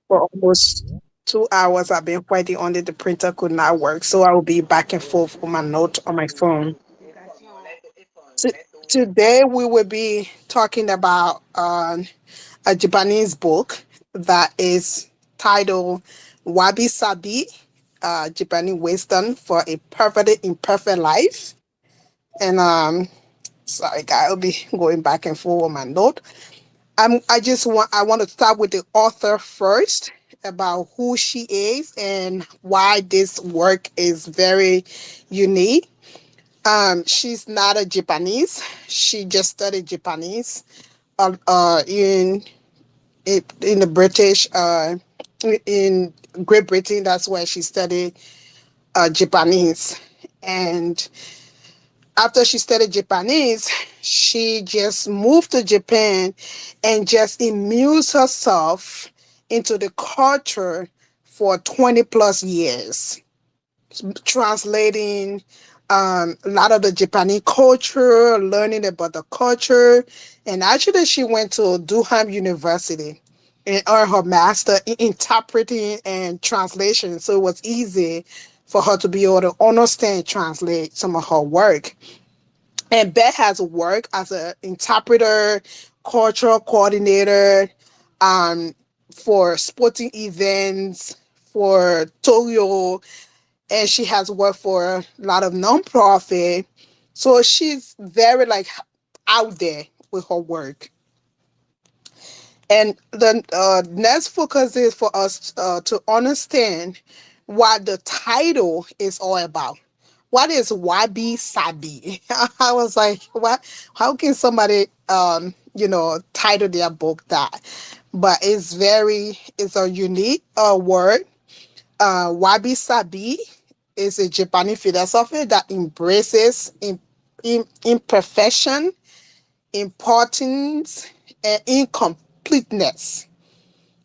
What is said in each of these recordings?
for almost 2 hours. I've been waiting on it. The printer could not work, so I will be back and forth on my note on my phone. T- Today we will be talking about a Japanese book that is titled Wabi Sabi, Japanese Wisdom for a Perfectly Imperfect Life. And sorry, guys, I'll be going back and forth on my note. I want to start with the author first about who she is and why this work is very unique. She's not a Japanese. She just studied Japanese in in the British in Great Britain. That's where she studied Japanese. And after she studied Japanese, she just moved to Japan and just immersed herself into the culture for 20 plus years, translating a lot of the Japanese culture, learning about the culture. And actually, she went to Durham University and earned her master in interpreting and translation. So it was easy for her to be able to understand and translate some of her work. And Beth has worked as an interpreter, cultural coordinator, um, for sporting events, for Toyo, and she has worked for a lot of nonprofit. So she's very like out there with her work. And the next focus is for us to understand what the title is all about. What is Wabi Sabi? I was like, what? How can somebody, title their book that? But it's a unique word. Wabi Sabi is a Japanese philosophy that embraces imperfection, importance, and incompleteness.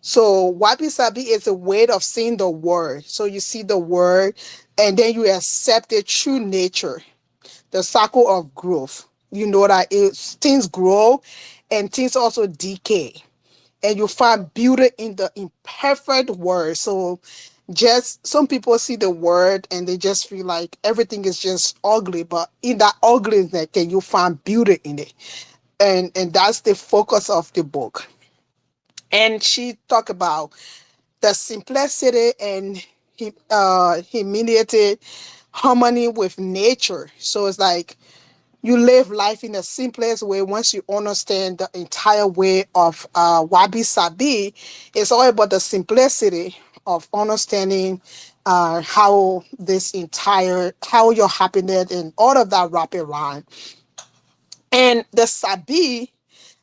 So wabi sabi is a way of seeing the word. So you see the word and then you accept the true nature, the cycle of growth. You know that things grow and things also decay. And you find beauty in the imperfect word. So just some people see the word and they just feel like everything is just ugly, but in that ugliness can you find beauty in it. And that's the focus of the book. And she talked about the simplicity and humility, harmony with nature. So it's like you live life in the simplest way once you understand the entire way of wabi sabi. It's all about the simplicity of understanding how your happiness and all of that wrap around. And the sabi,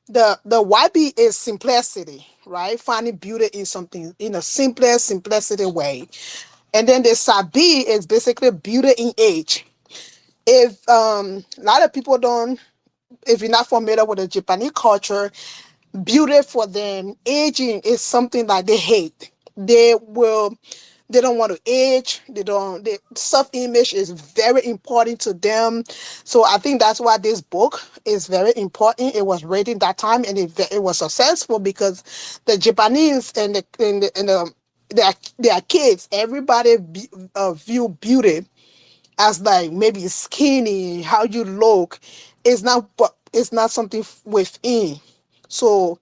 the wabi is simplicity, right? Finding beauty in something in a simplest simplicity way. And then the sabi is basically beauty in age. If a lot of people don't, if you're not familiar with the Japanese culture, beauty for them, aging is something that they hate. They don't want to age. The self-image is very important to them. So I think that's why this book is very important. It was written that time and it was successful because the Japanese and their kids, everybody view beauty as like maybe skinny, how you look. It's not something within. So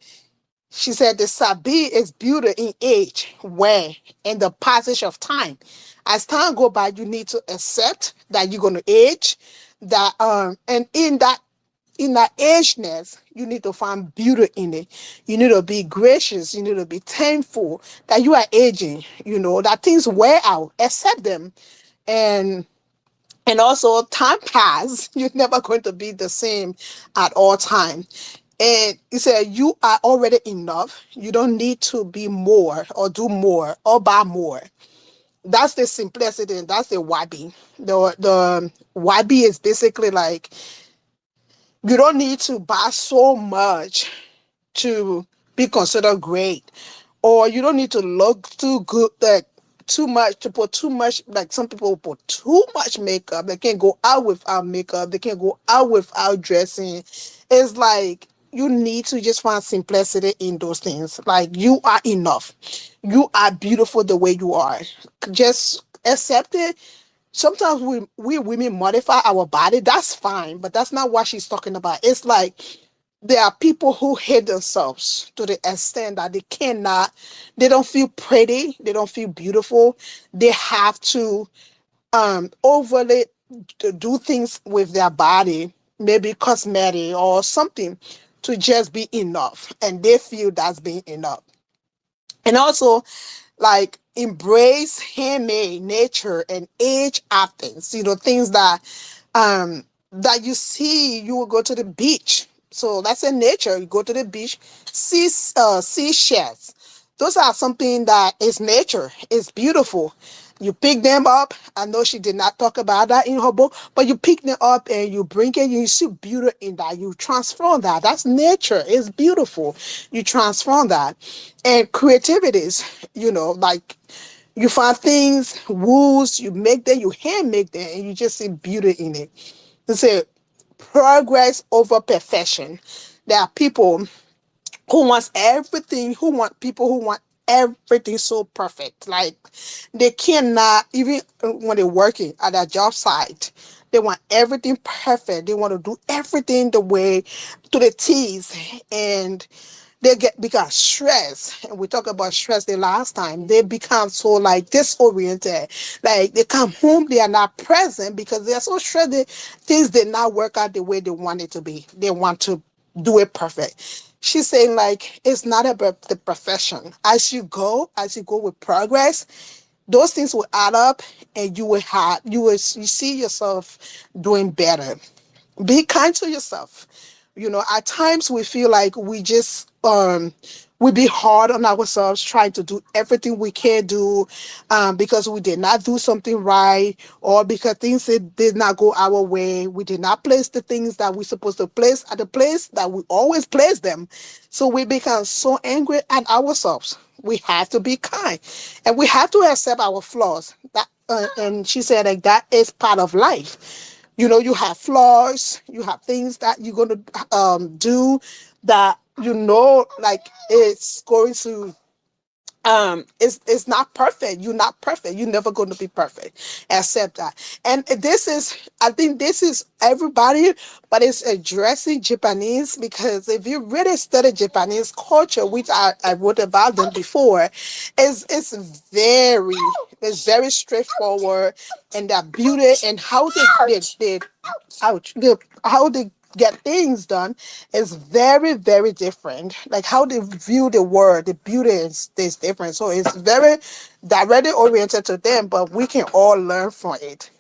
she said the sabi is beauty in age, where in the passage of time. As time go by, you need to accept that you're gonna age. That and in that ageness, you need to find beauty in it. You need to be gracious. You need to be thankful that you are aging. You know that things wear out. Accept them, and also time pass. You're never going to be the same at all time. And he said, you are already enough. You don't need to be more or do more or buy more. That's the simplicity and that's the wabi. The wabi is basically like you don't need to buy so much to be considered great. Or you don't need to look too good, like too much, to put too much, like some people put too much makeup. They can't go out without makeup. They can't go out without dressing. It's like you need to just find simplicity in those things. Like, you are enough. You are beautiful the way you are. Just accept it. Sometimes we women modify our body. That's fine, but that's not what she's talking about. It's like there are people who hate themselves to the extent that they don't feel pretty, they don't feel beautiful. They have to overly to do things with their body, maybe cosmetic or something, to just be enough, and they feel that's being enough. And also, like, embrace handmade nature and age things, things that you see. You will go to the beach, so that's in nature. You go to the beach, see seashells. Those are something that is nature. It's beautiful. You pick them up. I know she did not talk about that in her book, but you pick them up and you bring it. You see beauty in that. You transform that. That's nature. It's beautiful. You transform that. And creativities, like, you find things, wools, you make them, you hand make them, and you just see beauty in it. It's a progress over perfection. There are people who want everything so perfect. Like, they cannot, even when they're working at their job site, they want everything perfect. They want to do everything the way, to the T's. And they get become stressed. And we talked about stress the last time. They become so, like, disoriented. Like, they come home, they are not present because they are so stressed. Things did not work out the way they want it to be. They want to do it perfect. She's saying, like, it's not about the profession. As you go with progress, those things will add up, and you see yourself doing better. Be kind to yourself. At times we feel like we be hard on ourselves, trying to do everything we can do, because we did not do something right, or because things did not go our way. We did not place the things that we supposed to place at the place that we always place them. So we become so angry at ourselves. We have to be kind, and we have to accept our flaws. And she said, like, that is part of life. You have flaws, you have things that you're going to do that, like, it's going to it's not perfect. You're not perfect. You're never going to be perfect. Accept that. And I think this is everybody, but it's addressing Japanese, because if you really study Japanese culture, which I wrote about them before, it's very straightforward, and their beauty and how they ouch, how they get things done is very, very different. Like, how they view the world, the beauty is different. So it's very directly oriented to them, but we can all learn from it.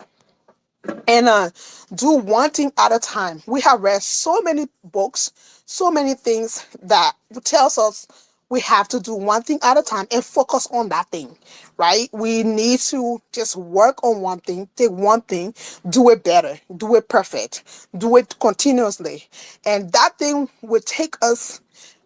And do one thing at a time. We have read so many books, so many things that tells us we have to do one thing at a time and focus on that thing, right? We need to just work on one thing, take one thing, do it better, do it perfect, do it continuously, and that thing will take us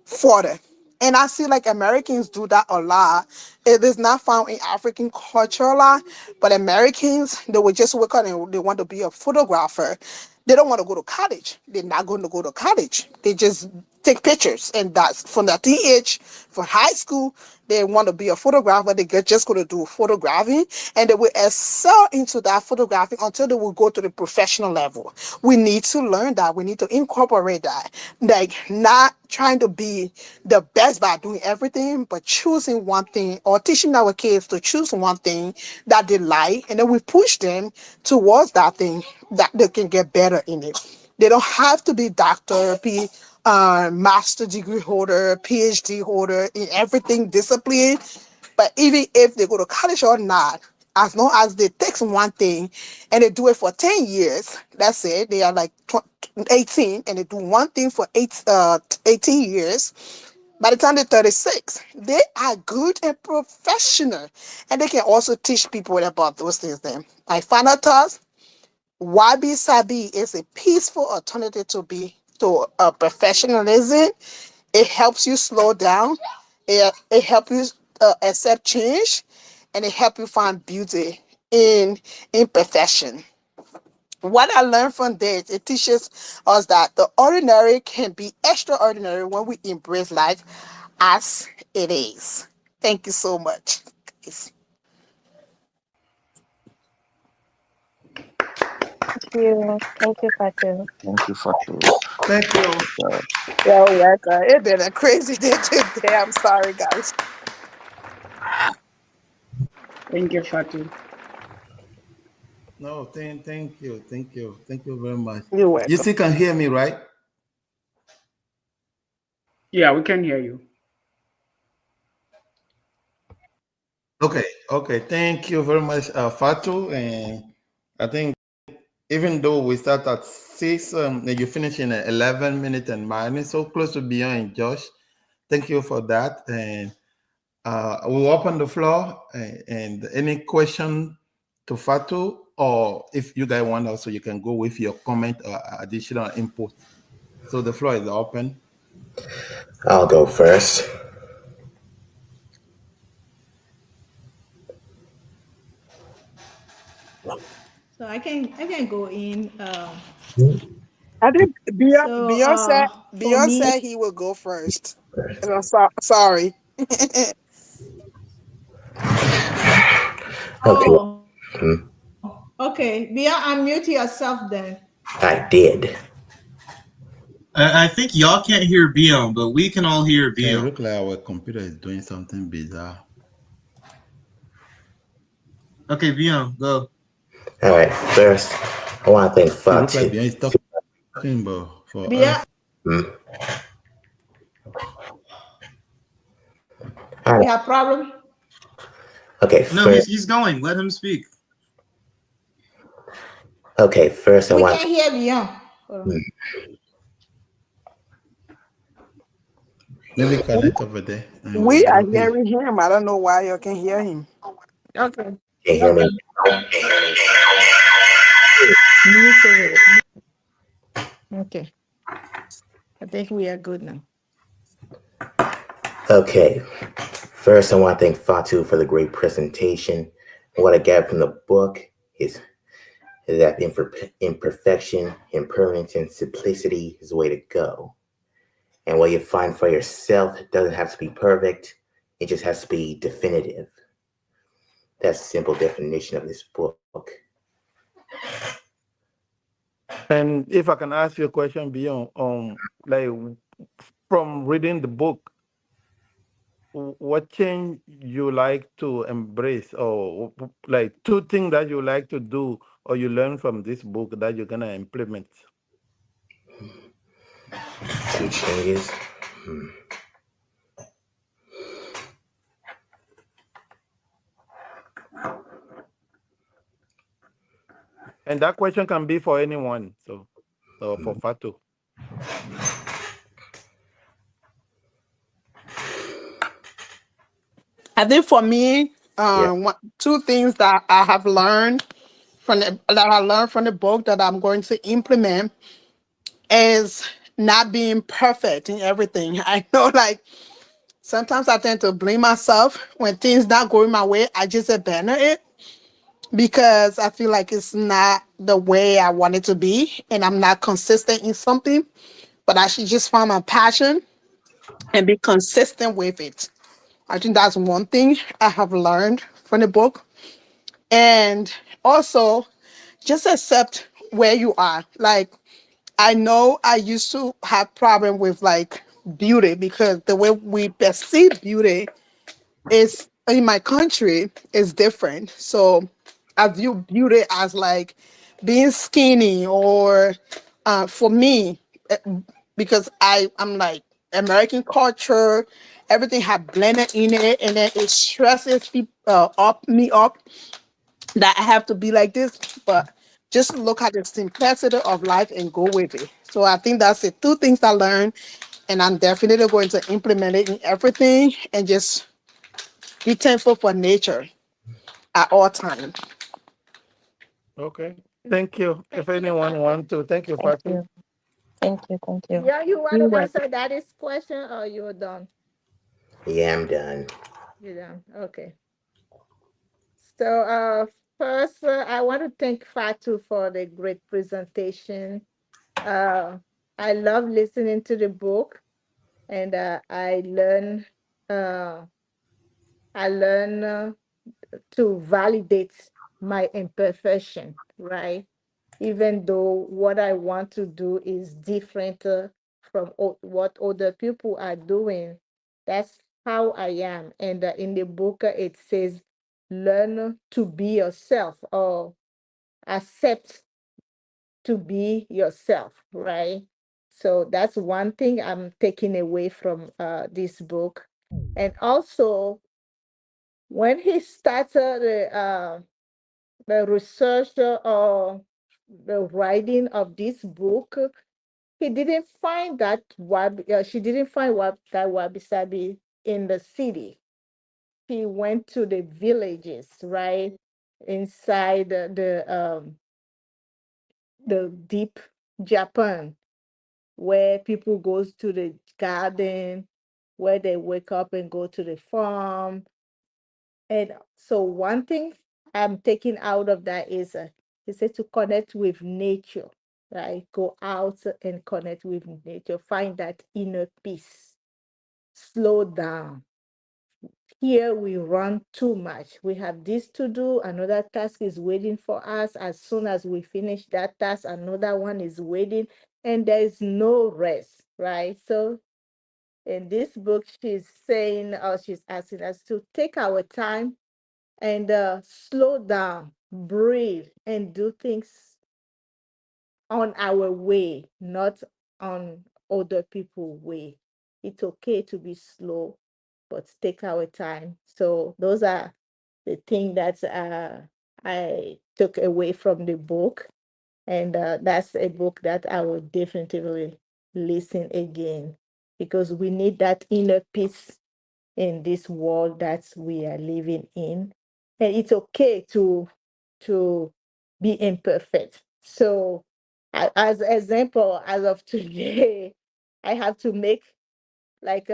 further. And I see, like, Americans do that a lot. It is not found in African culture a lot, but Americans, they will just work on it. They want to be a photographer. They don't want to go to college. They're not going to go to college. They just take pictures, and that's from the age, for high school. They want to be a photographer. Just going to do photographing, and they will excel into that photographing until they will go to the professional level. We need to learn that. We need to incorporate that. Like, not trying to be the best by doing everything, but choosing one thing, or teaching our kids to choose one thing that they like, and then we push them towards that thing that they can get better in it. They don't have to be doctor, be master degree holder, PhD holder in everything discipline. But even if they go to college or not, as long as they take one thing and they do it for 10 years, that's it. They are like 18, and they do one thing for 18 years. By the time they're 36, they are good and professional. And they can also teach people about those things then. My final thoughts: Wabi Sabi is a peaceful alternative to professionalism. It helps you slow down. It helps you accept change, and it helps you find beauty in imperfection. what I learned from this, it teaches us that the ordinary can be extraordinary when we embrace life as it is. Thank you so much. Guys. Thank you, Fatu. Thank you, Fatu. Thank you. So, You're welcome. It's been a crazy day today. I'm sorry, guys. Thank you, Fatu. No, thank you very much. You're You welcome. still can hear me, right? Yeah, we can hear you. Okay. Thank you very much, Fatu. And I think even though we start at 6, and you finish in 11 minutes and minus, so close to Beyond and Josh. Thank you for that. And we'll open the floor and any question to Fatu, or if you guys want also, you can go with your comment or additional input. So the floor is open. I'll go first. So I can go in. I think So for me, Beyonce, he will go first. And I'm sorry. Okay. okay, Bia, unmute yourself then. I did. I think y'all can't hear Bion, but we can all hear It Bion. looks like our computer is doing something bizarre. Okay, Bion, go. All right. First, I want to thank It looks like Fatu. Beyonce is talking, but for Bia, us, All we right. have problem. Okay. No, he's going. Let him speak. Okay. First, I We want. can't hear Beyond. maybe connect over there. And We are we'll hear. hearing him. I don't know why you can hear him. Okay. Can you hear me? Mute over it. Okay. I think we are good now. Okay. First, I want to thank Fatu for the great presentation. What I got from the book is that imperfection, impermanence, and simplicity is the way to go. And what you find for yourself doesn't have to be perfect. It just has to be definitive. That's a simple definition of this book. And if I can ask you a question beyond, like from reading the book, what change you like to embrace, or like 2 things that you like to do or you learn from this book that you're gonna implement? 2 changes. And that question can be for anyone. So for Fatu. I think for me, Yeah. 2 things that I have learned from the book that I'm going to implement is not being perfect in everything. I know, like sometimes I tend to blame myself when things not going my way. I just abandon it because I feel like it's not the way I want it to be, and I'm not consistent in something. But I should just find my passion and be consistent with it. I think that's one thing I have learned from the book. And also just accept where you are. Like I know I used to have problem with like beauty because the way we perceive beauty is in my country is different. So I view beauty as like being skinny or for me eh, because I'm like American culture, everything had blended in it, and then it stresses me up that I have to be like this. But just look at the simplicity of life and go with it. So I think that's the 2 things I learned, and I'm definitely going to implement it in everything and just be thankful for nature at all times. Okay. Thank you. If anyone wants to, thank you, Thank Fatu. you. Thank you. Thank you. Yeah, you want You to were answer Daddy's question or you're done? Yeah, I'm done. You're done. Okay. So First, I want to thank Fatu for the great presentation. I love listening to the book, and uh, I learn to validate my imperfection, right? Even though what I want to do is different from what other people are doing, that's how I am. And in the book, it says, learn to be yourself or accept to be yourself, right? So that's one thing I'm taking away from this book. And also, when he started the research or the writing of this book, he didn't find that she didn't find that Wabi Sabi in the city. He went to the villages, right? Inside the deep Japan, where people goes to the garden, where they wake up and go to the farm. And so one thing I'm taking out of that is he said to connect with nature, right? Go out and connect with nature, find that inner peace, slow down. Here we run too much. We have this to do, another task is waiting for us. As soon as we finish that task, another one is waiting, and there is no rest, right? So in this book, she's saying, or she's asking us to take our time and slow down, breathe, and do things on our way, not on other people's way. It's okay to be slow, but take our time. So those are the things that I took away from the book. And that's a book that I will definitely listen again, because we need that inner peace in this world that we are living in. And it's okay to be imperfect. So as example, as of today, I have to make like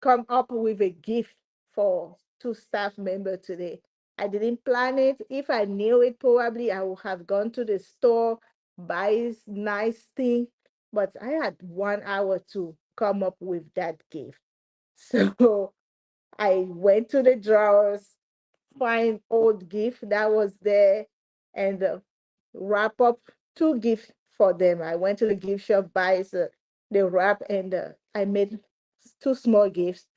come up with a gift for two staff members today. I didn't plan it. If I knew it, probably I would have gone to the store, buy nice thing. But I had 1 hour to come up with that gift. So I went to the drawers, find old gift that was there, and wrap up two gifts for them. I went to the gift shop, buy the wrap, and I made two small gifts.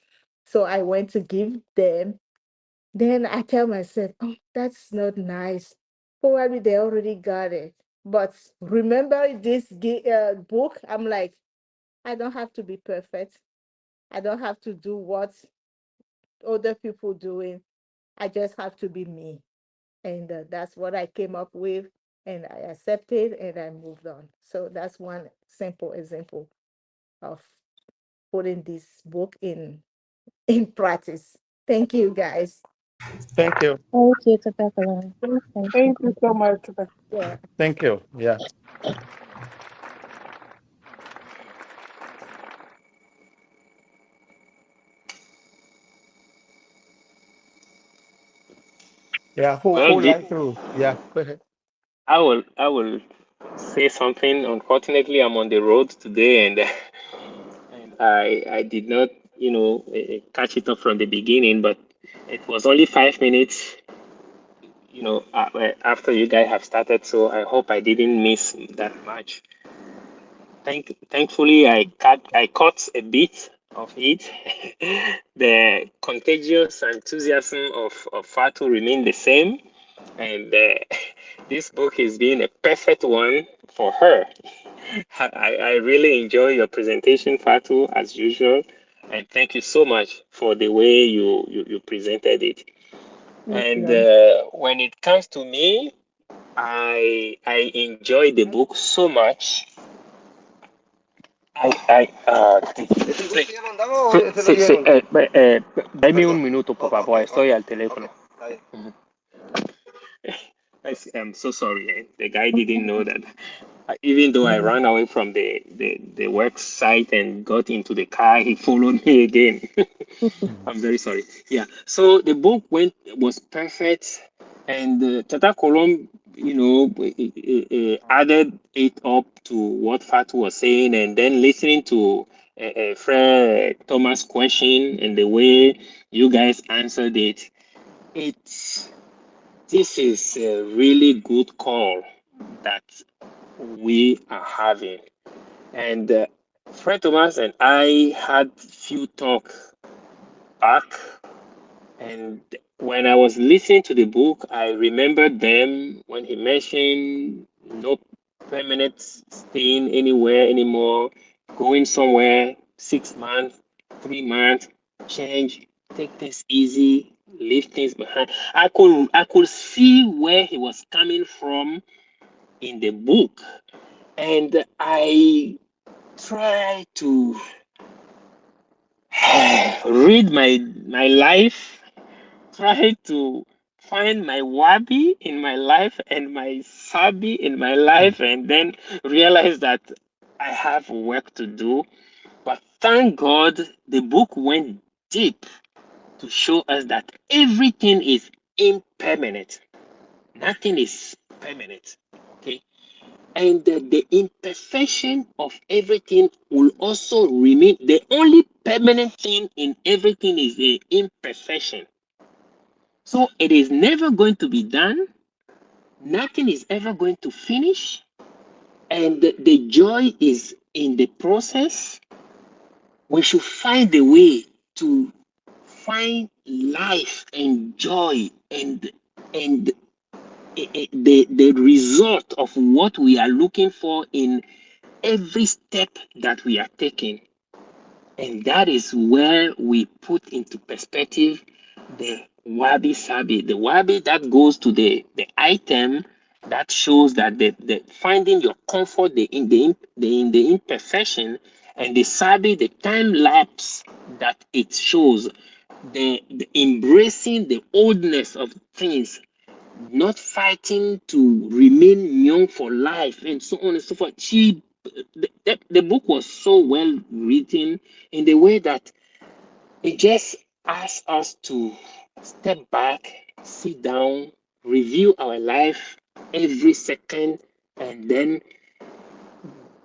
So I went to give them. Then I tell myself, oh, that's not nice. Probably they already got it. But remember this book? I'm like, I don't have to be perfect. I don't have to do what other people doing. I just have to be me. And that's what I came up with. And I accepted and I moved on. So that's one simple example of putting this book in practice. Thank you, guys. Thank you. Thank you, Tabitha. Thank you. Thank you so much. Yeah. Thank you. Yeah. Yeah. Well, Who like to? Yeah. Go ahead. I will say something. Unfortunately, I'm on the road today, and and I did not, catch it up from the beginning, but it was only 5 minutes, after you guys have started. So I hope I didn't miss that much. Thankfully, I caught a bit of it. The contagious enthusiasm of Fatu remain the same, and this book is being a perfect one for her. I really enjoy your presentation, Fatu, as usual, and thank you so much for the way you presented it. Thank And you. when it comes to me, I enjoy the book so much. Dame un minuto, por favor, estoy al teléfono. I'm so sorry. The guy didn't know that. Even though I ran away from the work site and got into the car, he followed me again. I'm very sorry. Yeah. So the book was perfect. And Tata Colum, added it up to what Fatu was saying, and then listening to Fred Thomas' question and the way you guys answered it. This is a really good call that we are having. And Fred Thomas and I had few talk back, and when I was listening to the book, I remembered them when he mentioned no permanent staying anywhere anymore, going somewhere 6 months, 3 months, change, take things easy, leave things behind. I could see where he was coming from in the book, and I try to read my life, try to find my Wabi in my life and my Sabi in my life, and then realize that I have work to do. But thank God the book went deep to show us that everything is impermanent. Nothing is permanent. Okay. And the imperfection of everything will also remain. The only permanent thing in everything is the imperfection. So it is never going to be done. Nothing is ever going to finish. And the joy is in the process. We should find a way to find life and joy and the result of what we are looking for in every step that we are taking. And that is where we put into perspective the Wabi Sabi. The Wabi that goes to the item that shows that the finding your comfort in the imperfection, and the Sabi, the time lapse that it shows, the embracing the oldness of things, not fighting to remain young for life, and so on and so forth. The book was so well written in the way that it just asks us to step back, sit down, review our life every second, and then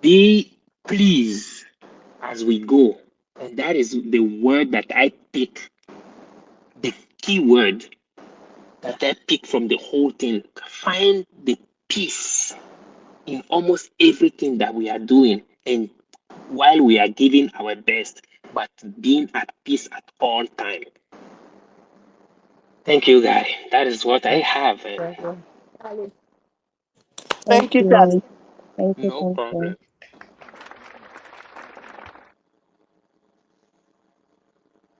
be pleased as we go. And that is the word that I pick, the key word that I pick from the whole thing. Find the peace in almost everything that we are doing, and while we are giving our best, but being at peace at all time. Thank you, guys. That is what I have. And Thank Thank you, you, Charlie. Ali. Thank you, no thank you. problem.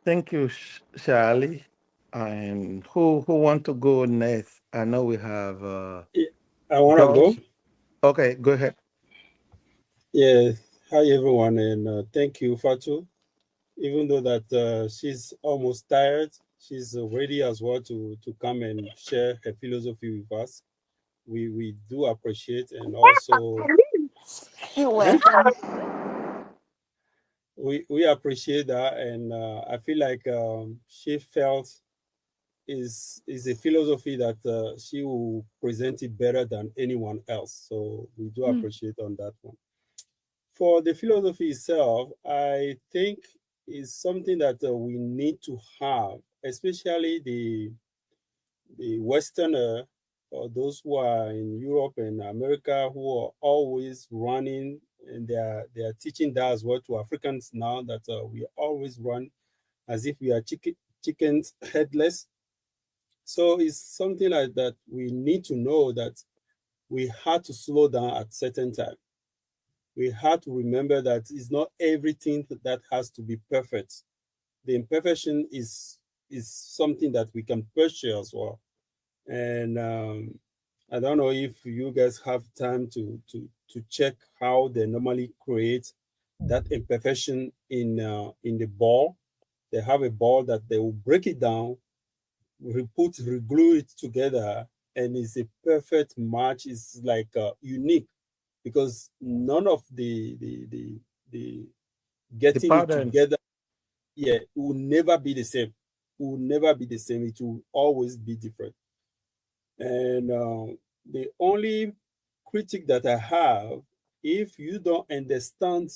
Thank you, Charlie. And who want to go next? I know we have I want to go. Josh. Okay, go ahead. Yeah. Hi, everyone, and thank you, Fatu. Even though that she's almost tired, she's ready as well to come and share her philosophy with us. We do appreciate, and also You're welcome. we appreciate that, and I feel like she felt is a philosophy that she will present it better than anyone else. So we do appreciate on that one. For the philosophy itself, I think is something that we need to have, especially the Westerner or those who are in Europe and America who are always running, and they are teaching that as well to Africans now, that we always run as if we are chickens headless. So it's something like that. We need to know that we had to slow down at certain time. We have to remember that it's not everything that has to be perfect. The imperfection is something that we can pursue as well. And I don't know if you guys have time to check how they normally create that imperfection in the ball. They have a ball that they will break it down, reglue it together, and it's a perfect match. It's like unique, because none of the The getting it patterns. together, yeah, it will never be the same. It will never be the same. It will always be different. And the only critique that I have, if you don't understand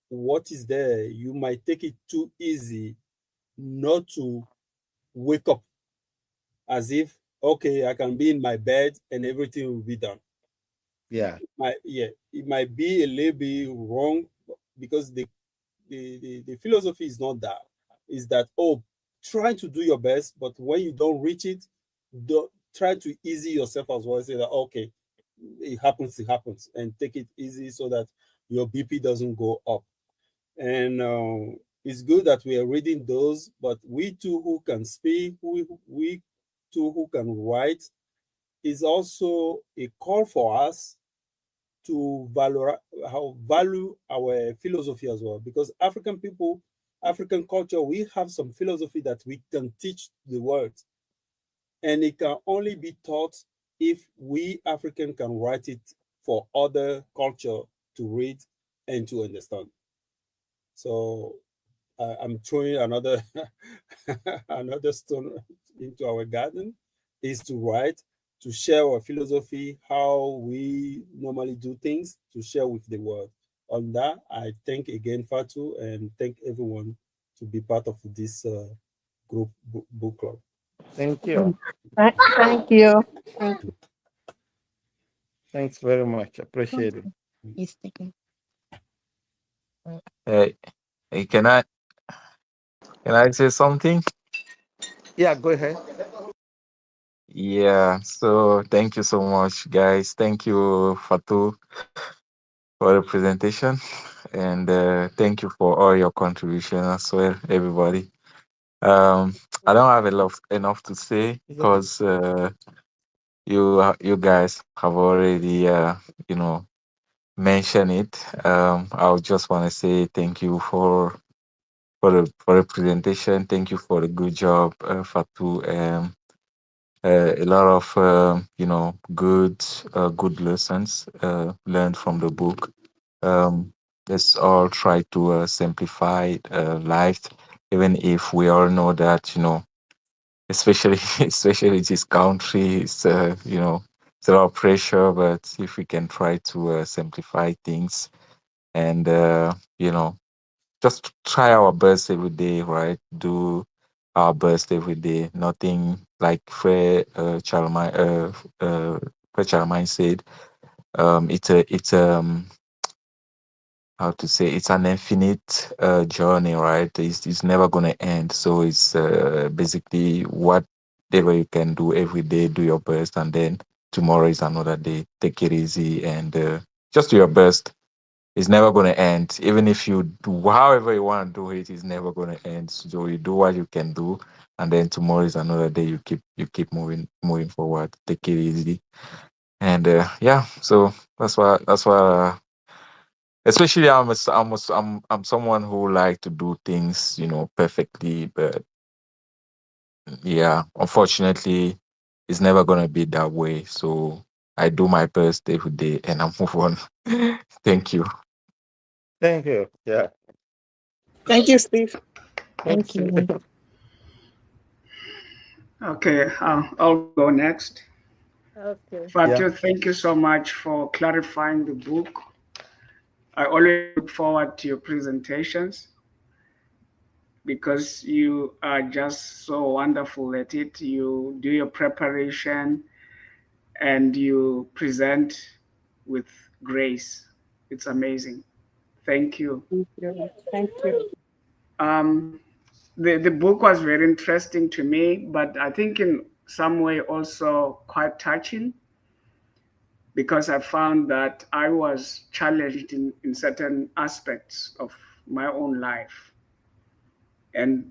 what is there, you might take it too easy not to wake up as if, okay, I can be in my bed and everything will be done. Yeah. It might be a little bit wrong because the philosophy is not that. Is that, oh, try to do your best, but when you don't reach it, don't try to easy yourself as well. Say that, okay, it happens, and take it easy so that your BP doesn't go up. And it's good that we are reading those, but we too who can speak, we too who can write, is also a call for us to value our philosophy as well. Because African people, African culture, we have some philosophy that we can teach the world. And it can only be taught if we African can write it for other culture to read and to understand. So I'm throwing another another stone into our garden, is to write, to share our philosophy, how we normally do things, to share with the world. On that, I thank again Fatu and thank everyone to be part of this group book club. Thank you. Thank you. Thanks very much. Appreciate it. He's taking. Hey, hey, can I say something? Yeah, go ahead. Yeah, so thank you so much, guys. Thank you, Fatu, for the presentation. And thank you for all your contribution as well, everybody. I don't have enough to say It's okay. because you guys have already mentioned it. I would just want to say thank you for the presentation. Thank you for the good job, Fatu. A lot of good lessons learned from the book. Um, let's all try to simplify life, even if we all know that especially especially this country, it's a lot of pressure. But if we can try to simplify things and just try our best every day, right? Do our best every day. Nothing like Fred Charlemagne said. It's how to say, it's an infinite journey, right? It's never gonna end. So it's basically whatever you can do every day, do your best, and then tomorrow is another day. Take it easy and just do your best. It's never going to end. Even if you do however you want to do it, it's never going to end. So you do what you can do, and then tomorrow is another day. You keep moving forward. Take it easy, and yeah. So that's why. Especially I'm someone who like to do things perfectly, but yeah, unfortunately, it's never going to be that way. So I do my best every day, and I move on. Thank you. Thank you. Yeah. Thank you, Steve. Thank Thanks. you. Okay, I'll go next. Okay. Fatu, Yeah. thank you so much for clarifying the book. I always look forward to your presentations because you are just so wonderful at it. You do your preparation and you present with grace. It's amazing. Thank you. Thank you. Thank you. Um, the book was very interesting to me, but I think in some way also quite touching because I found that I was challenged in certain aspects of my own life. And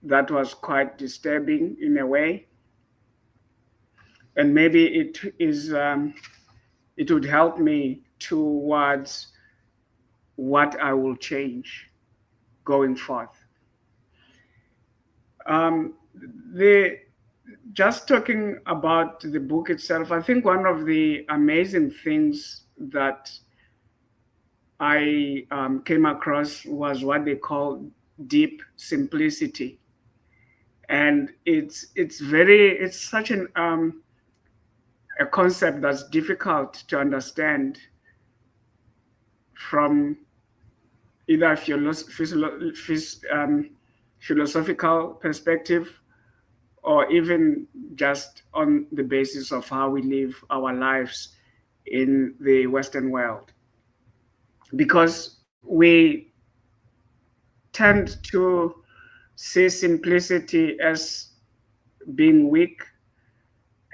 that was quite disturbing in a way. And maybe it would help me towards what I will change going forth. Um, the just talking about the book itself, I think one of the amazing things that I came across was what they call deep simplicity. and it's such a concept that's difficult to understand from either philosophical perspective, or even just on the basis of how we live our lives in the Western world. Because we tend to see simplicity as being weak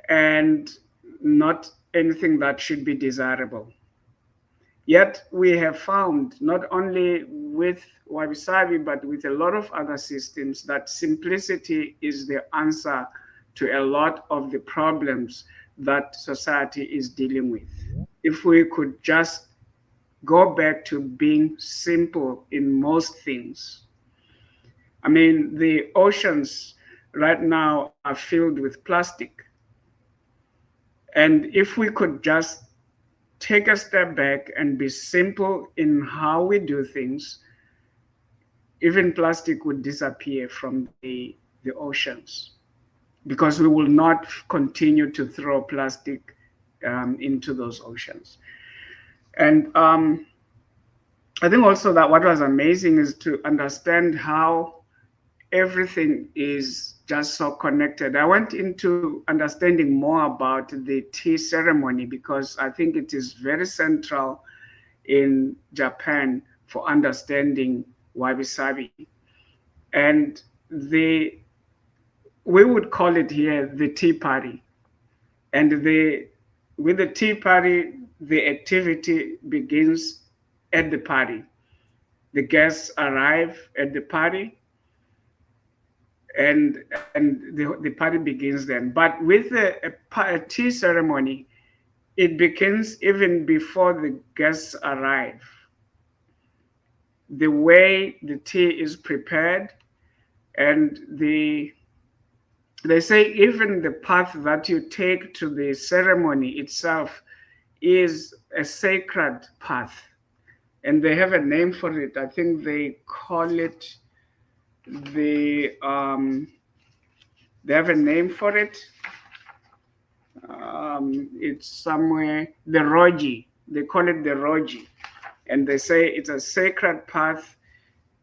and not anything that should be desirable. Yet we have found, not only with Wabi but with a lot of other systems, that simplicity is the answer to a lot of the problems that society is dealing with. If we could just go back to being simple in most things. I mean, the oceans right now are filled with plastic. And if we could just take a step back and be simple in how we do things, even plastic would disappear from the oceans, because we will not continue to throw plastic into those oceans. And I think also that what was amazing is to understand how everything is just so connected. I went into understanding more about the tea ceremony because I think it is very central in Japan for understanding wabi-sabi. And we would call it here the tea party. And with the tea party, the activity begins at the party. The guests arrive at the party, and the party begins then. But with a tea ceremony, it begins even before the guests arrive. The way the tea is prepared, and they say even the path that you take to the ceremony itself is a sacred path. And they have a name for it. I think they call it they have a name for it. It's somewhere, the Roji. They call it the Roji. And they say it's a sacred path,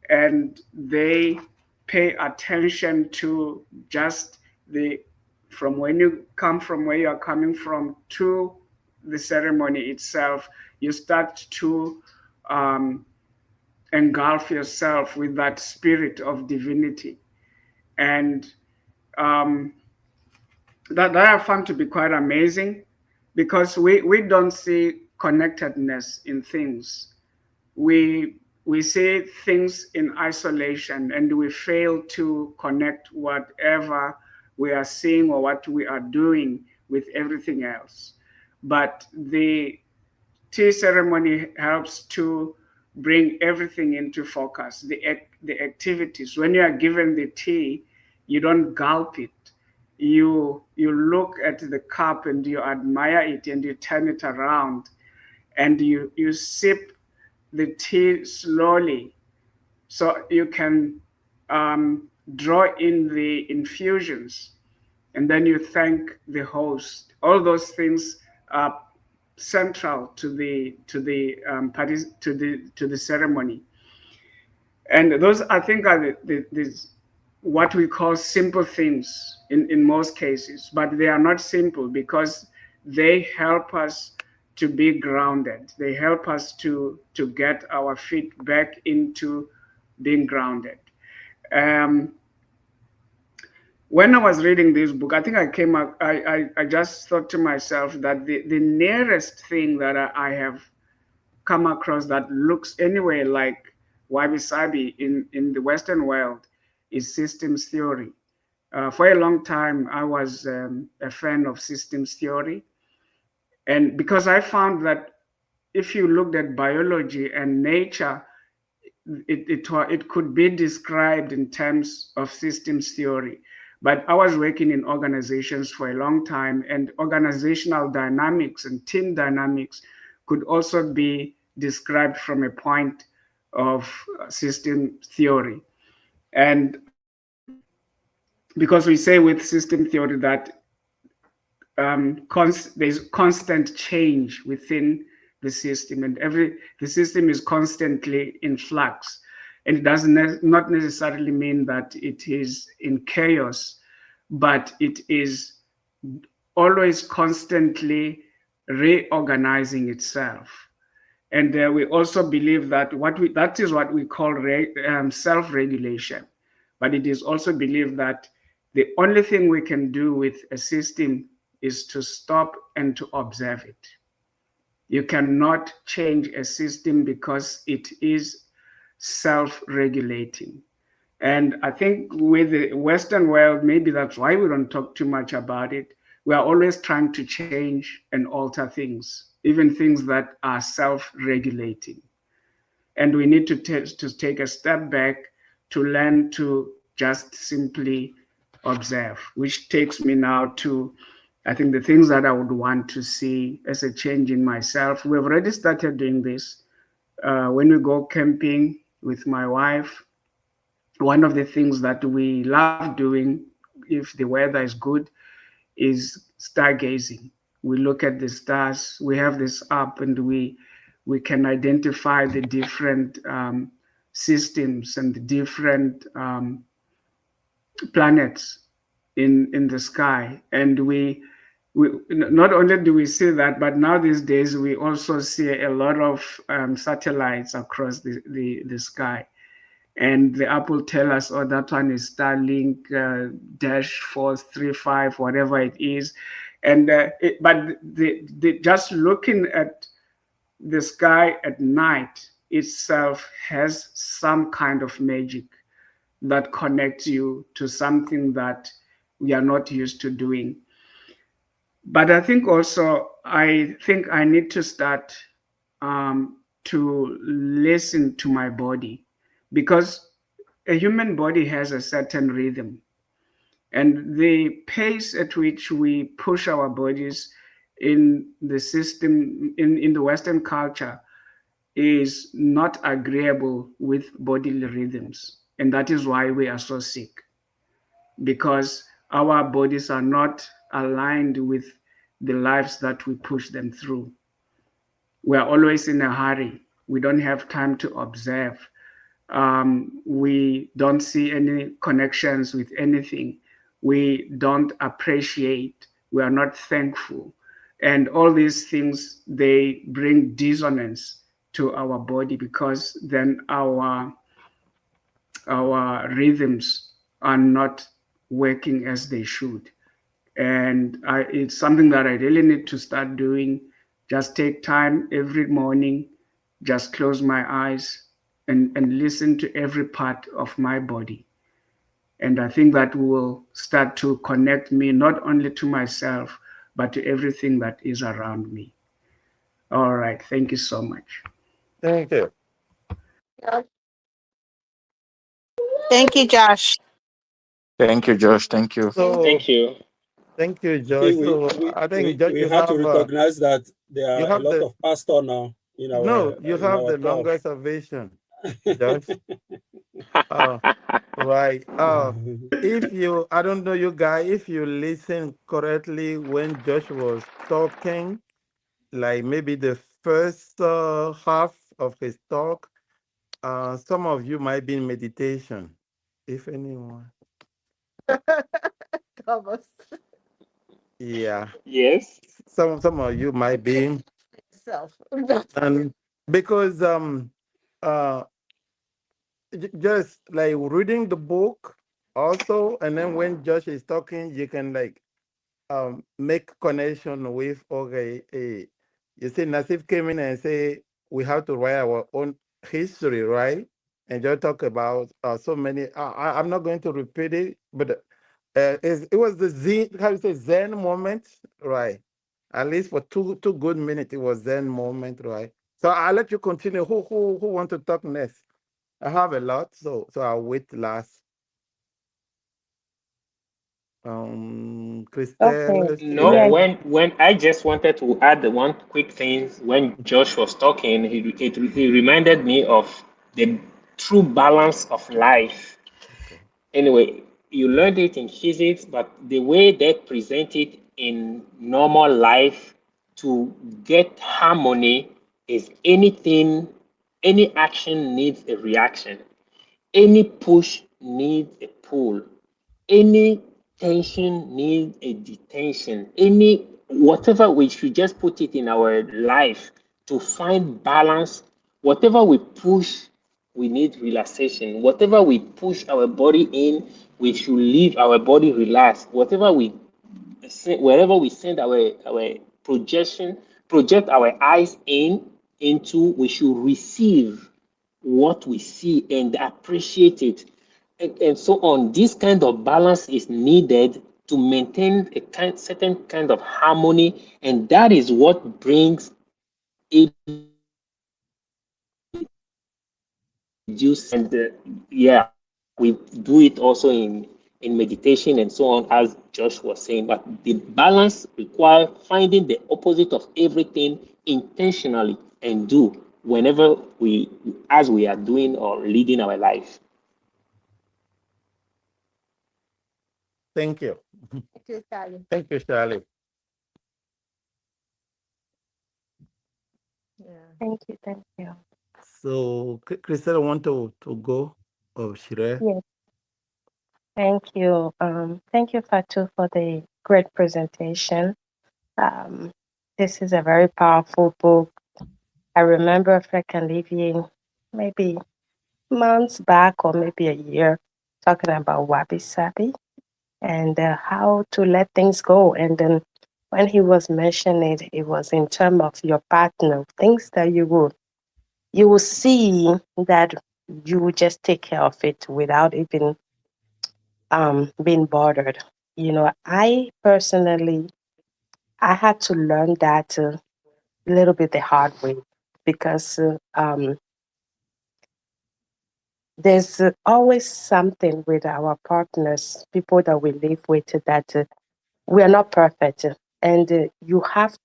and they pay attention to just from when you come from where you are coming from to the ceremony itself. You start to engulf yourself with that spirit of divinity. And that I found to be quite amazing, because we don't see connectedness in things. We see things in isolation, and we fail to connect whatever we are seeing or what we are doing with everything else. But the tea ceremony helps to bring everything into focus. The activities, when you are given the tea, you don't gulp it. You look at the cup and you admire it, and you turn it around, and you sip the tea slowly, so you can draw in the infusions, and then you thank the host. All those things are central to the ceremony, and those, I think, are the what we call simple things in most cases, but they are not simple because they help us to be grounded. They help us to get our feet back into being grounded. When I was reading this book, I think I just thought to myself that the nearest thing that I have come across that looks anyway like wabi-sabi in the Western world is systems theory. For a long time, I was a fan of systems theory. And because I found that if you looked at biology and nature, it could be described in terms of systems theory. But I was working in organizations for a long time, and organizational dynamics and team dynamics could also be described from a point of system theory. And because we say with system theory that there's constant change within the system, and the system is constantly in flux, and it doesn't not necessarily mean that it is in chaos, but it is always constantly reorganizing itself. And we also believe that that is what we call self-regulation. But it is also believed that the only thing we can do with a system is to stop and to observe it. You cannot change a system because it is self-regulating. And I think with the Western world, maybe that's why we don't talk too much about it. We are always trying to change and alter things, even things that are self-regulating. And we need to take a step back to learn to just simply observe, which takes me now to, I think, the things that I would want to see as a change in myself. We've already started doing this. When we go camping with my wife, one of the things that we love doing, if the weather is good, is stargazing. We look at the stars. We have this app, and we can identify the different systems and the different planets in the sky. And we not only do we see that, but now these days we also see a lot of satellites across the sky. And the app will tell us, oh, that one is Starlink dash 435, whatever it is. And but just looking at the sky at night itself has some kind of magic that connects you to something that we are not used to doing. But I think also, I need to start to listen to my body, because a human body has a certain rhythm, and the pace at which we push our bodies in the system, in the Western culture, is not agreeable with bodily rhythms. And that is why we are so sick, because our bodies are not aligned with the lives that we push them through. We are always in a hurry. We don't have time to observe. We don't see any connections with anything. We don't appreciate. We are not thankful. And all these things, they bring dissonance to our body, because then our rhythms are not working as they should. And it's something that I really need to start doing. Just take time every morning, just close my eyes and listen to every part of my body. And I think that will start to connect me not only to myself, but to everything that is around me. All right. Thank you so much. Thank you. Thank you, Josh. Thank you, Josh. Thank you. So Thank you. thank you, I think Josh. So I think Josh, we have to recognize that there you are a have lot the of pastors now you in have our the club. longest salvation, Josh. Uh, right. If you, I don't know you guys, if you listen correctly when Josh was talking, like maybe the first half of his talk, some of you might be in meditation, if anyone. Thomas. Yeah, Yes. some of you might be, Self. and because uh just like reading the book also, and then when Josh is talking, you can like make connection with, okay, you see Nasif came in and say we have to write our own history, right? And just talk about so many, I'm not going to repeat it, but it was the zen, how you say, zen moment, right? At least for two good minutes it was zen moment, right? So I'll let you continue. Who want to talk next? I have a lot, so I'll wait last. Okay. Christelle, No, Yes. Shirley. when I just wanted to add the one quick thing. When Josh was talking, he reminded me of the true balance of life. Okay. Anyway, you learned it in physics, but the way they present it in normal life to get harmony is any action needs a reaction. Any push needs a pull. Any tension needs a detention. Any whatever we should just put it in our life to find balance. Whatever we push, we need relaxation. Whatever we push our body in, we should leave our body relaxed. Wherever we send our projection, project our eyes into, we should receive what we see and appreciate it, and so on. This kind of balance is needed to maintain certain kind of harmony, and that is what brings it reduce. And yeah, we do it also in meditation and so on, as Josh was saying. But the balance requires finding the opposite of everything intentionally and do whenever as we are doing or leading our life. Thank you. Thank you, Sally. Thank you, Charlie. Yeah. Thank you. Thank you. So, Crystal, want to go or Shire? Yes. Thank you. Thank you, Fatu, for the great presentation. This is a very powerful book. I remember Frank and Living maybe months back or maybe a year talking about Wabi Sabi and how to let things go. And then when he was mentioning it, it was in terms of your partner, things that you will see that you will just take care of it without even being bothered. You know, I personally, I had to learn that a little bit the hard way because there's always something with our partners, people that we live with, that we are not perfect, and you have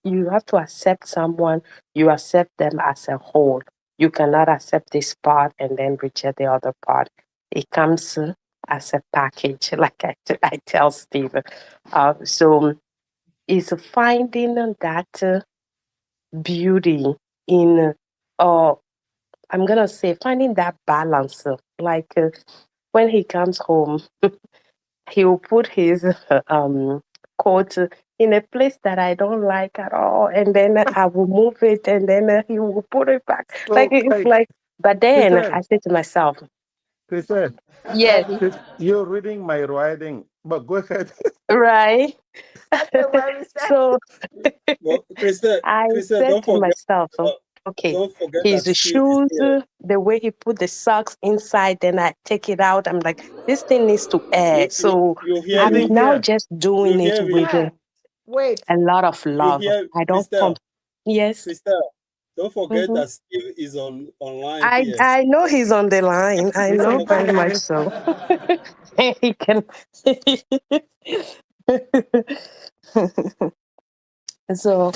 you have to accept someone. You accept them as a whole. You cannot accept this part and then reject the other part. It comes as a package, like I tell Steve. So is finding that beauty in, uh, I'm gonna say, finding that balance. Like when he comes home, he will put his coat in a place that I don't like at all, and then I will move it, and then he will put it back. Like So, it's hey, like, but then Crystal, I say to myself, Crystal, yes, you're reading my writing, but go ahead. right. Okay, well, we said. So Well, Krista, I Krista, said to myself, okay, don't forget his that Steve is shoes, here. the way he put the socks inside, then I take it out. I'm like, this thing needs to air. So You hear I'm me? Living now here. just You doing it hear with me? Yeah. Wait. a lot of You love. hear I don't Krista? Yes. Krista, don't forget Mm-hmm. that Steve is online here. I know he's on the line. I know Living, very much living. so. He can. So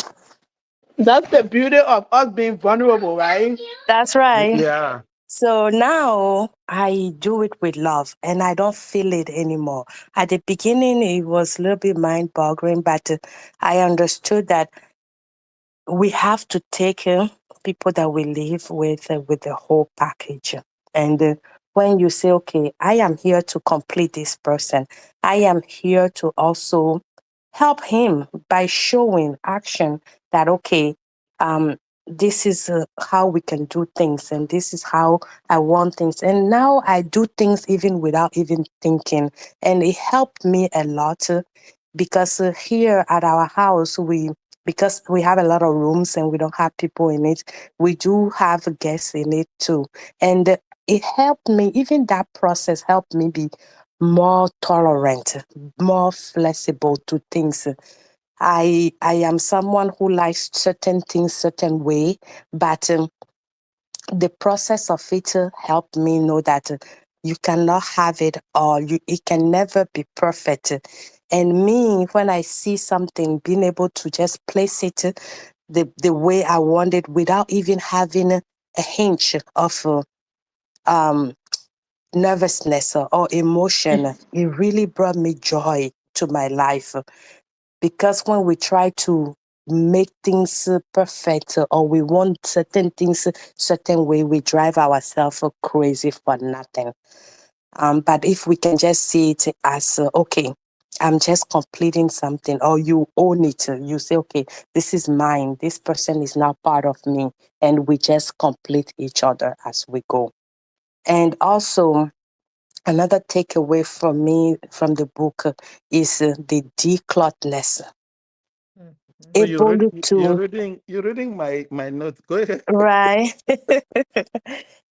That's the beauty of us being vulnerable, right? that's right. Yeah. So now I do it with love and I don't feel it anymore. At the beginning, it was a little bit mind boggling, but I understood that we have to take people that we live with the whole package. And when you say, okay, I am here to complete this person, I am here to also help him by showing action that, okay, this is how we can do things and this is how I want things. And now I do things even without even thinking. And it helped me a lot because here at our house, because we have a lot of rooms and we don't have people in it, we do have guests in it too. And it helped me, even that process helped me be more tolerant, more flexible to things. I am someone who likes certain things certain way, but the process of it helped me know that you cannot have it all. It can never be perfect. And me, when I see something, being able to just place it the way I want it without even having a hinge of nervousness or emotion, it really brought me joy to my life. Because when we try to make things perfect or we want certain things certain way, we drive ourselves crazy for nothing. But if we can just see it as, okay, I'm just completing something, or you own it, you say, okay, this is mine, this person is now part of me, and we just complete each other as we go. And also, another takeaway from me from the book is the declutterness. Mhm. So Able to, you're reading my notes. Go ahead. right?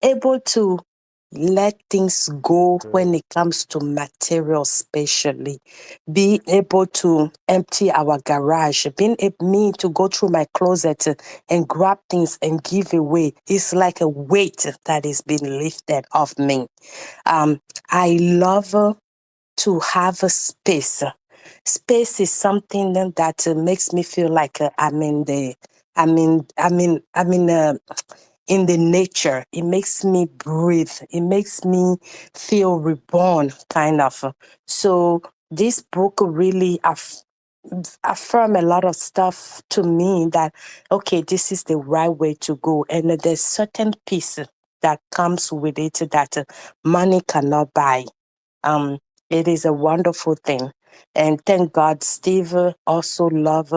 Able to let things go when it comes to material, especially be able to empty our garage, me to go through my closet and grab things and give away. It's like a weight that is being lifted off me. I love to have a space. Space is something that makes me feel like I'm in the nature. It makes me breathe. It makes me feel reborn, kind of. So this book really affirm a lot of stuff to me that, okay, this is the right way to go. And there's certain peace that comes with it that money cannot buy. Um, it is a wonderful thing. And thank God, Steve also love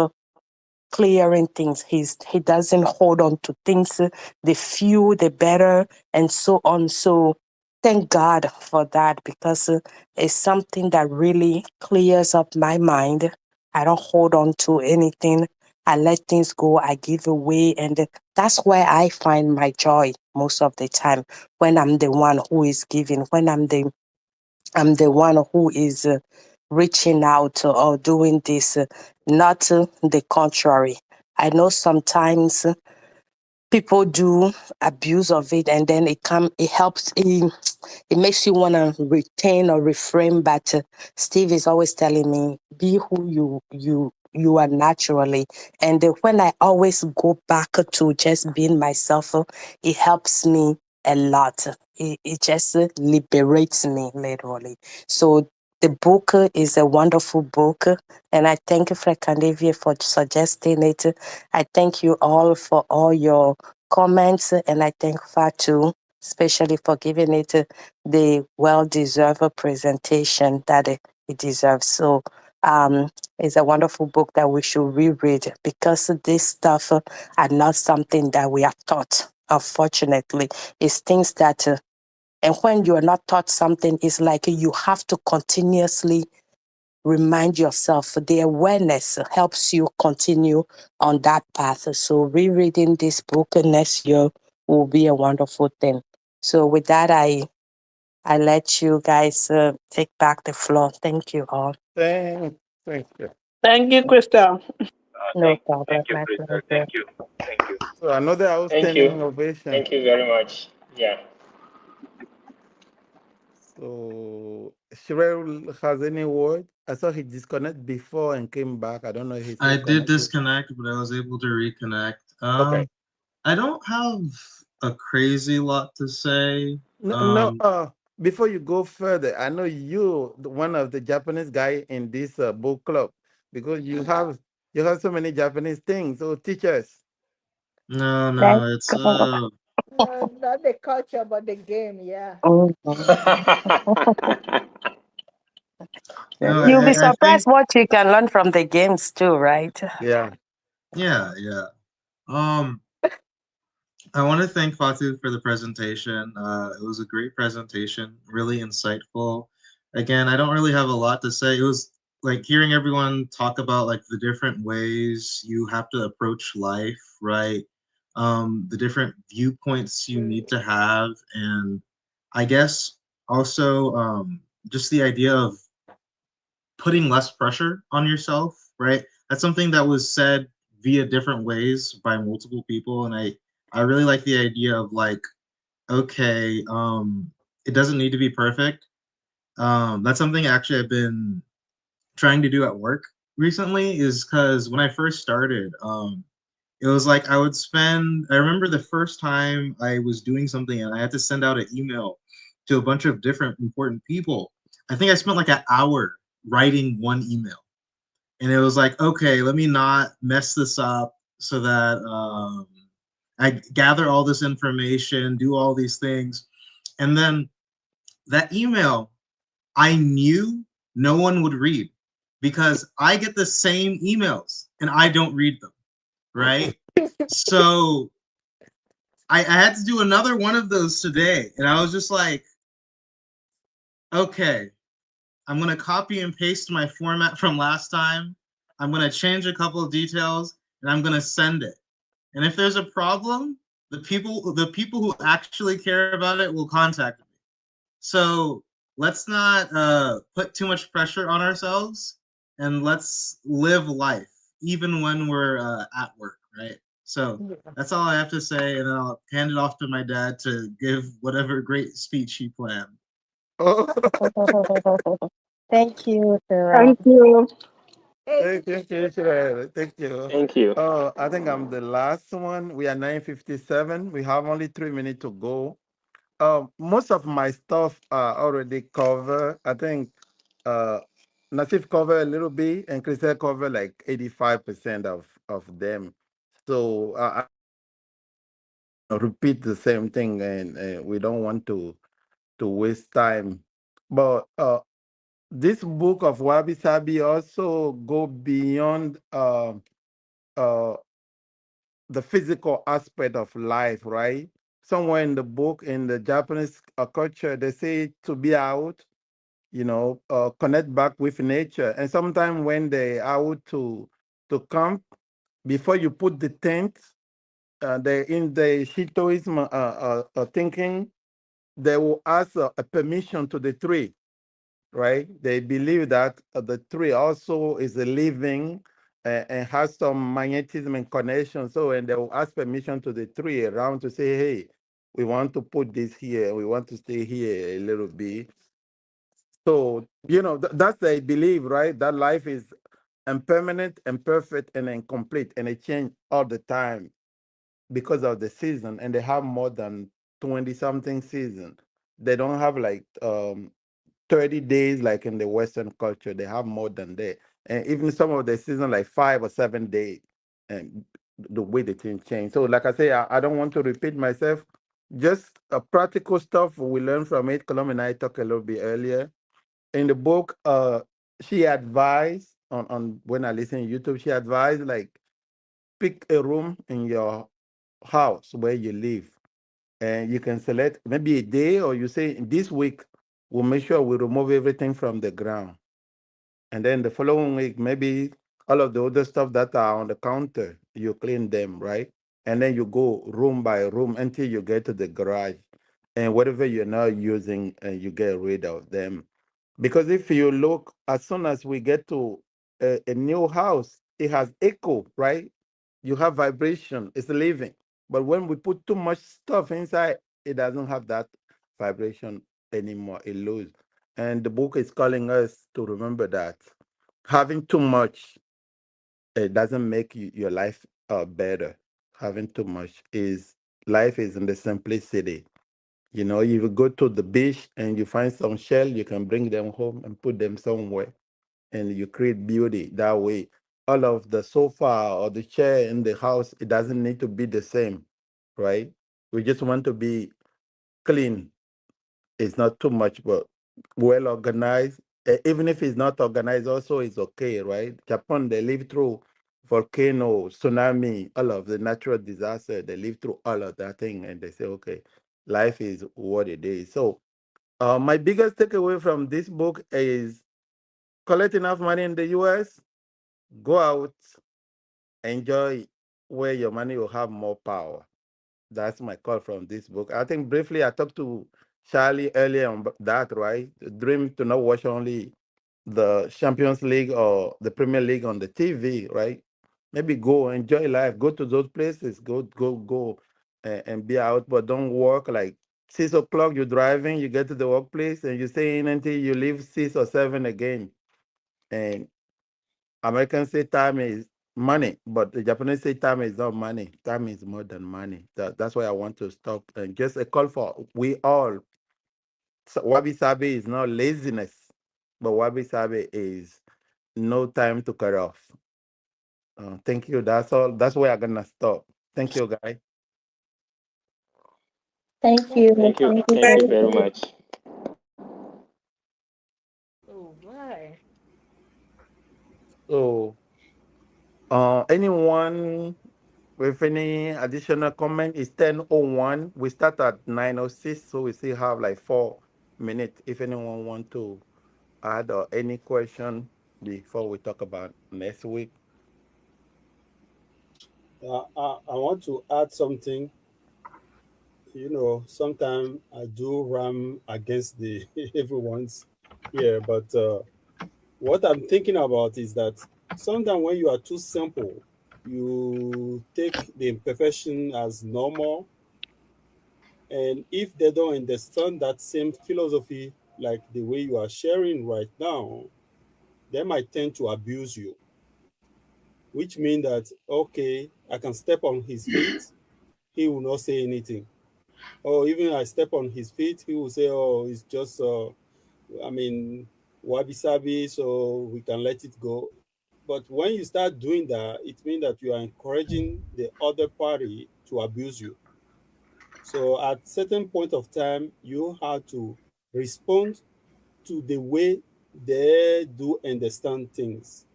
clearing things. He doesn't hold on to things. The few, the better, and so on. So thank God for that, because it's something that really clears up my mind. I don't hold on to anything. I let things go. I give away, and that's where I find my joy most of the time. When I'm the one who is giving, when I'm the one who is reaching out or doing this, not the contrary. I know sometimes people do abuse of it, and then it helps, it makes you want to retain or refrain. But Steve is always telling me, be who you are naturally. And when I always go back to just being myself, it helps me a lot. It just liberates me, literally. So the book is a wonderful book, and I thank you, Fred Candavia, for suggesting it. I thank you all for all your comments, and I thank Fatu especially for giving it the well-deserved presentation that it deserves. So it's a wonderful book that we should reread, because this stuff are not something that we are taught. Unfortunately, it's things that, and when you are not taught something, it's like you have to continuously remind yourself. The awareness helps you continue on that path. So rereading this book next year will be a wonderful thing. So with that, I let you guys take back the floor. Thank you all. Thank you. Thank you, Crystal. No problem. Thank you, My Krista. pleasure. Thank you. Thank you. So another Thank outstanding you. innovation. Thank you very much. Yeah. So Sherelle has any word? I saw he disconnected before and came back. I don't know if he's I still did connected. disconnect, but I was able to reconnect. Okay. I don't have a crazy lot to say. No, no. Before you go further, I know you, one of the Japanese guy in this book club, because you have so many Japanese things. So teach us. No, Thank no, it's God. No, not the culture, but the game. Yeah. Mhm. no, You'll be I surprised think what you can learn from the games too, right? Yeah. yeah, yeah. Um, I want to thank Fatu for the presentation. It was a great presentation, really insightful. Again, I don't really have a lot to say. It was like hearing everyone talk about like the different ways you have to approach life, right? The different viewpoints you need to have, and I guess also just the idea of putting less pressure on yourself, right? That's something that was said via different ways by multiple people, and I really like the idea of like, okay, it doesn't need to be perfect. That's something actually I've been trying to do at work recently, is because when I first started, it was like I remember the first time I was doing something and I had to send out an email to a bunch of different important people. I think I spent like an hour writing one email. And it was like, okay, let me not mess this up so that I gather all this information, do all these things. And then that email, I knew no one would read because I get the same emails and I don't read them, right? So I had to do another one of those today. And I was just like, okay, I'm going to copy and paste my format from last time. I'm going to change a couple of details and I'm going to send it. And if there's a problem, the people who actually care about it will contact me. So let's not put too much pressure on ourselves, and let's live life even when we're at work, right? So that's all I have to say, and I'll hand it off to my dad to give whatever great speech he planned. Oh, Thank you, Sarah. Thank you. Hey, thank you, Israel. Thank you. Thank you. I think I'm the last one. We are 9:57. We have only 3 minutes to go. Most of my stuff are already covered. I think uh, Nassif covered a little bit, and Crystal covered like 85% of them. So repeat the same thing, and we don't want to waste time. But this book of Wabi Sabi also go beyond uh, the physical aspect of life, right? Somewhere in the book, in the Japanese culture, they say to be out, connect back with nature. And sometimes when they out to camp, before you put the tent, they in the Shintoism thinking, they will ask a permission to the tree, right? They believe that the tree also is a living and has some magnetism and connection. So, and they will ask permission to the tree around to say, hey, we want to put this here. We want to stay here a little bit. So, that's they believe, right? That life is impermanent, imperfect, and incomplete, and it change all the time because of the season. And they have more than 20 something season. They don't have like 30 days like in the Western culture. They have more than that. And even some of the season like 5 or 7 days, and the way the things change. So like I say, I don't want to repeat myself. Just practical stuff we learned from it. Colum and I talked a little bit earlier. In the book, she advised on when I listen to YouTube, she advised like pick a room in your house where you live, and you can select maybe a day, or you say this week we'll make sure we remove everything from the ground, and then the following week maybe all of the other stuff that are on the counter you clean them, right? And then you go room by room until you get to the garage, and whatever you're not using, you get rid of them. Because if you look, as soon as we get to a new house, it has echo, right? You have vibration, it's living. But when we put too much stuff inside, it doesn't have that vibration anymore. It loses. And the book is calling us to remember that having too much, it doesn't make your life better. Having too much is life is in the simplicity. You go to the beach and you find some shell, you can bring them home and put them somewhere, and you create beauty that way. All of the sofa or the chair in the house, it doesn't need to be the same, right? We just want to be clean. It's not too much, but well organized. Even if it's not organized, also it's okay, right? Japan, they live through volcano, tsunami, all of the natural disaster. They live through all of that thing, and they say, okay, life is what it is. So, my biggest takeaway from this book is collect enough money in the US, go out, enjoy where your money will have more power. That's my call from this book. I think briefly I talked to Charlie earlier on that, right? The dream to not watch only the Champions League or the Premier League on the TV, right? Maybe go enjoy life, go to those places, go, and be out, but don't work like 6 o'clock. You're driving, you get to the workplace, and you stay in until you leave 6 or 7 again. And Americans say time is money, but the Japanese say time is not money. Time is more than money. That's why I want to stop, and just a call for we all Wabi Sabi is not laziness, but Wabi Sabi is no time to cut off. Thank you. That's all. That's where I'm gonna stop. Thank you, guys. Thank you. Thank you. Thank you Thank for you very much. Oh, right. So, anyone with any additional comment? It's 10:01. We start at 9:06, so we still have like 4 minutes. If anyone want to add or any question before we talk about next week. I want to add something. Sometimes I do ram against the everyone's here, but what I'm thinking about is that sometimes when you are too simple, you take the imperfection as normal, and if they don't understand that same philosophy like the way you are sharing right now, they might tend to abuse you, which means that okay, I can step on his feet, he will not say anything. Or even I step on his feet, he will say, "Oh, it's just, I mean, wabi sabi, so we can let it go." But when you start doing that, it means that you are encouraging the other party to abuse you. So at certain point of time, you have to respond to the way they do understand things.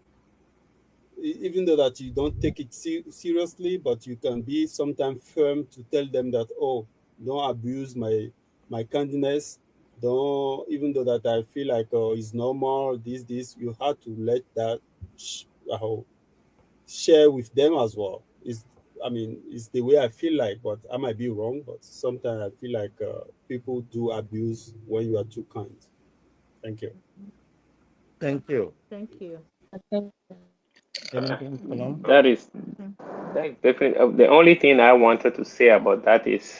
Even though that you don't take it seriously, but you can be sometimes firm to tell them that, oh, don't abuse my kindness. Don't, even though that I feel like, oh, it's normal, this, you have to let that uh, share with them as well. It's the way I feel like, but I might be wrong. But sometimes I feel like people do abuse when you are too kind. Thank you. Thank you. Thank you. Anything, Colum? That is Mhm. that's definitely the only thing I wanted to say about that is,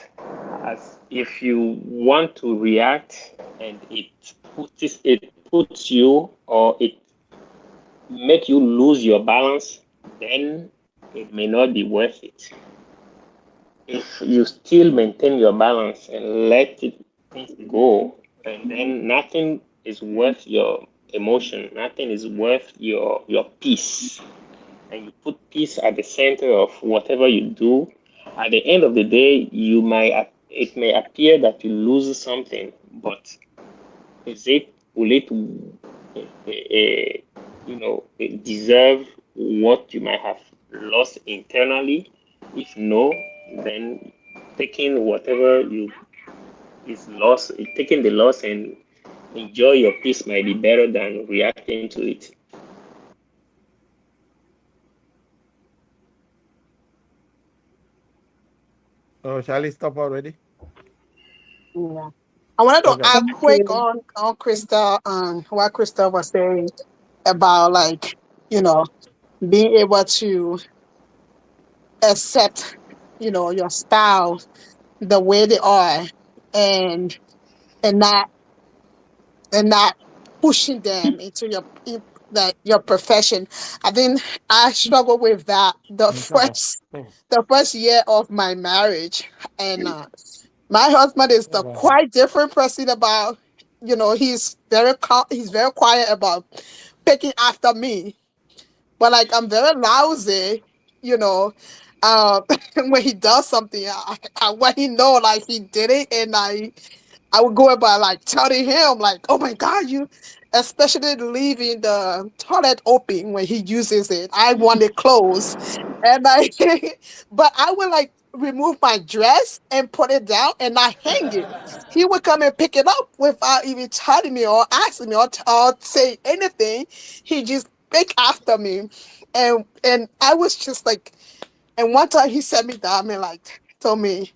as if you want to react and it puts you, or it make you lose your balance, then it may not be worth it. If you still maintain your balance and let it things go, and then nothing is worth your emotion, nothing is worth your peace, and you put peace at the center of whatever you do, at the end of the day, it may appear that you lose something, but will it deserve what you might have lost internally? If no, then taking whatever you is lost, taking the loss and enjoy your peace might be better than reacting to it. Oh, shall we stop already? Yeah. I wanted to Okay. add Thank quick you. on Krista, what Krista was saying about, like, you know, being able to accept, your spouse the way they are, and and not and not pushing them into your profession. I think I struggled with that the first year of my marriage, and my husband is the quite different person about, he's very quiet about picking after me, but like I'm very lousy, you know. Um, when he does something, I when he know like he did it, and I would go about like telling him like, "Oh my God, you," especially leaving the toilet open when he uses it. I want it closed, and I, but I would like remove my dress and put it down and not hang it. He would come and pick it up without even telling me or asking me or say anything. He just pick after me, and I was just like, and one time he set me down and like told me,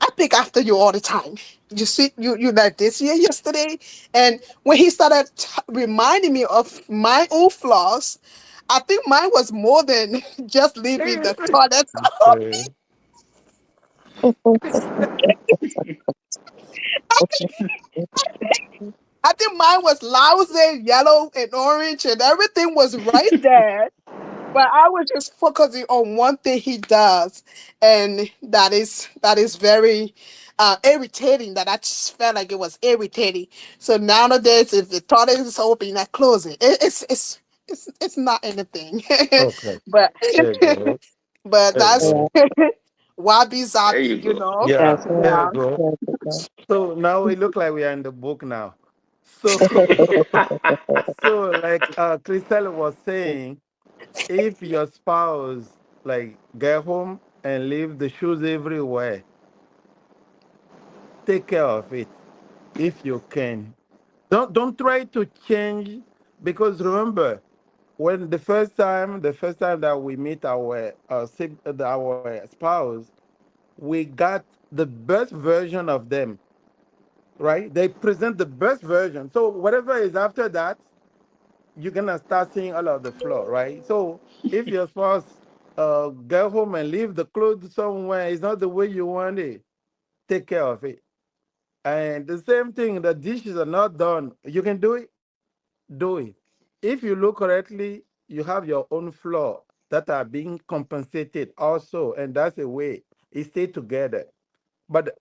I pick after you all the time. You see, you like this here yesterday, and when he started reminding me of my own flaws, I think mine was more than just leaving the toilet. Okay. I think mine was lousy, yellow and orange, and everything was right there. But I was just focusing on one thing he does, and that is very irritating, that I just felt like it was irritating. So nowadays, if the toilet is open, I close it. It's not anything. Okay. but There you go. but There you that's go. Wabi There Sabi, you go. Yeah, Yes, there yes, you go. yes, yes. So now we look like we are in the book now. So so like Crystal was saying, if your spouse like get home and leave the shoes everywhere, take care of it if you can. Don't try to change, because remember, when the first time that we meet our spouse, we got the best version of them, right? They present the best version. So whatever is after that, you're gonna start seeing all of the flaw, right? So if your spouse go home and leave the clothes somewhere, it's not the way you want it, take care of it. And the same thing, the dishes are not done. You can do it, do it. If you look correctly, you have your own flaw that are being compensated also, and that's a way it stay together. But